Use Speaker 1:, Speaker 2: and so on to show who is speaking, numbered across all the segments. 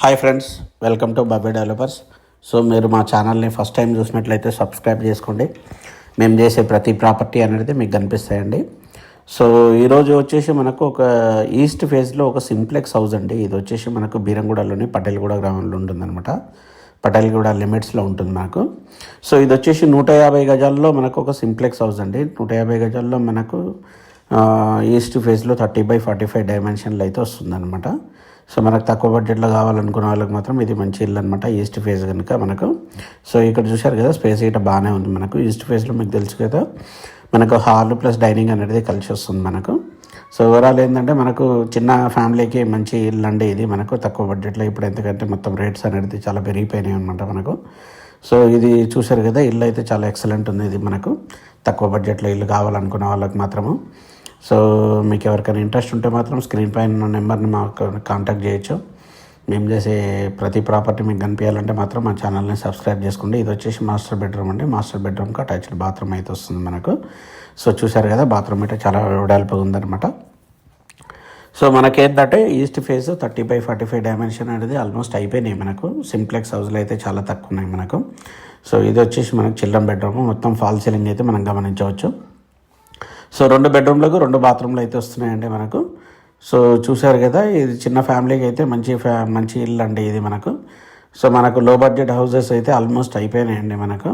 Speaker 1: Hi friends, welcome to Bobby developers. So మీరు మా ఛానల్ని ఫస్ట్ టైం చూసినట్లయితే సబ్స్క్రైబ్ చేసుకోండి. మేము చేసే ప్రతి ప్రాపర్టీ అనేది మీకు కనిపిస్తాయండి. సో ఈరోజు వచ్చేసి మనకు ఒక ఈస్ట్ ఫేజ్లో ఒక సింప్లెక్స్ హౌస్ అండి. ఇది వచ్చేసి మనకు బీరంగూడలోని పటేల్గూడ గ్రామంలో ఉంటుందన్నమాట. పటేల్గూడ లిమిట్స్లో ఉంటుంది మనకు. సో ఇది వచ్చేసి 150 గజాల్లో మనకు ఒక సింప్లెక్స్ హౌస్ అండి. 150 గజాల్లో మనకు ఈస్ట్ ఫేజ్లో 30/45 డైమెన్షన్లు అయితే వస్తుందన్నమాట. సో మనకు తక్కువ బడ్జెట్లో కావాలనుకున్న వాళ్ళకి మాత్రం ఇది మంచి ఇల్లు అనమాట. ఈస్ట్ ఫేస్ కనుక మనకు. సో ఇక్కడ చూశారు కదా, స్పేస్ ఇట్లా బాగానే ఉంది మనకు. ఈస్ట్ ఫేస్లో మీకు తెలుసు కదా, మనకు హాల్ ప్లస్ డైనింగ్ అనేది కలిసి వస్తుంది మనకు. సో ఓవరాల్ ఏంటంటే మనకు చిన్న ఫ్యామిలీకి మంచి ఇల్లు అండి ఇది మనకు తక్కువ బడ్జెట్లో. ఇప్పుడు ఎందుకంటే మొత్తం రేట్స్ అనేది చాలా పెరిగిపోయినాయి అనమాట మనకు. సో ఇది చూశారు కదా, ఇల్లు అయితే చాలా ఎక్సలెంట్ ఉంది. ఇది మనకు తక్కువ బడ్జెట్లో ఇల్లు కావాలనుకున్న వాళ్ళకి మాత్రము. సో మీకు ఎవరికైనా ఇంట్రెస్ట్ ఉంటే మాత్రం స్క్రీన్ పైన నెంబర్ని మాకు కాంటాక్ట్ చేయొచ్చు. మేము చేసే ప్రతి ప్రాపర్టీ మీకు కనిపించాలంటే మాత్రం మా ఛానల్ని సబ్స్క్రైబ్ చేసుకోండి. ఇది వచ్చేసి మాస్టర్ బెడ్రూమ్ అండి. మాస్టర్ బెడ్రూమ్కి అటాచ్డ్ బాత్రూమ్ అయితే వస్తుంది మనకు. సో చూసారు కదా, బాత్రూమ్ అయితే చాలా వెడల్పుగా ఉందన్నమాట. సో మనకేంటంటే ఈస్ట్ ఫేస్ 30/45 డైమెన్షన్ అనేది ఆల్మోస్ట్ అయిపోయినాయి మనకు. సింప్లెక్స్ హౌస్లో అయితే చాలా తక్కువ ఉన్నాయి మనకు. సో ఇది వచ్చేసి మనకు చిల్డ్రన్ బెడ్రూమ్. మొత్తం ఫాల్ సీలింగ్ అయితే మనం గమనించవచ్చు. సో 2 బెడ్రూమ్లకు 2 బాత్రూమ్లు అయితే వస్తున్నాయండి మనకు. సో చూశారు కదా, ఇది చిన్న ఫ్యామిలీకి అయితే మంచి ఇల్లు అండి ఇది మనకు. సో మనకు లో బడ్జెట్ హౌసెస్ అయితే ఆల్మోస్ట్ అయిపోయినాయండి మనకు.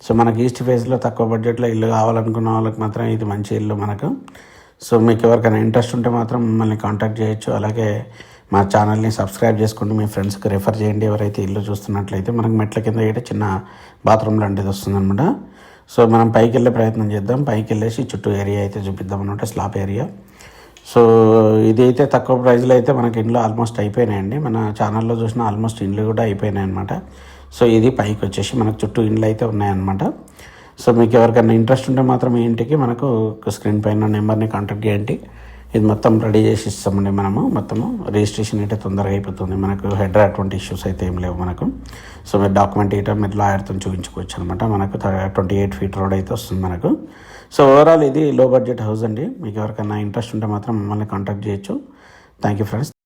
Speaker 1: సో మనకి ఈస్ట్ ఫేస్లో తక్కువ బడ్జెట్లో ఇల్లు కావాలనుకున్న వాళ్ళకి మాత్రం ఇది మంచి ఇల్లు మనకు. సో మీకు ఎవరికైనా ఇంట్రెస్ట్ ఉంటే మాత్రం మమ్మల్ని కాంటాక్ట్ చేయొచ్చు. అలాగే మా ఛానల్ని సబ్స్క్రైబ్ చేసుకోండి, మీ ఫ్రెండ్స్కి రెఫర్ చేయండి. ఎవరైతే ఇల్లు చూస్తున్నట్లయితే మనకు మెట్ల కింద అయితే చిన్న బాత్రూమ్ లాంటిది వస్తుందన్నమాట. సో మనం పైకి వెళ్ళే ప్రయత్నం చేద్దాం. పైకి వెళ్ళేసి చుట్టూ ఏరియా అయితే చూపిద్దాం అనమాట, స్లాబ్ ఏరియా. సో ఇది అయితే తక్కువ ప్రైస్లో అయితే మనకి ఇండ్లు ఆల్మోస్ట్ అయిపోయినాయండి. మన ఛానల్లో చూసిన ఆల్మోస్ట్ ఇండ్లు కూడా అయిపోయినాయి అనమాట. సో ఇది పైకి వచ్చేసి మనకు చుట్టూ ఇండ్లు అయితే ఉన్నాయన్నమాట. సో మీకు ఎవరికైనా ఇంట్రెస్ట్ ఉంటే మాత్రం ఈ ఇంటికి మనకు స్క్రీన్ పైన నెంబర్ని కాంటాక్ట్ చేయండి. ఇది మొత్తం రెడీ చేసి ఇస్తామండి మనము. మొత్తము రిజిస్ట్రేషన్ అయితే తొందరగా అయిపోతుంది మనకు. హెడర్ అటువంటి ఇష్యూస్ అయితే ఏం లేవు మనకు. సో మీరు డాక్యుమెంట్ ఇవ్వటం మీరు లాయర్తో చూపించుకోవచ్చు అనమాట. మనకు 28 ఫీట్ రోడ్ అయితే వస్తుంది మనకు. సో ఓవరాల్ ఇది లో బడ్జెట్ హౌస్ అండి. మీకు ఎవరికైనా ఇంట్రెస్ట్ ఉంటే మాత్రం మమ్మల్ని కాంటాక్ట్ చేయొచ్చు. Thank you friends.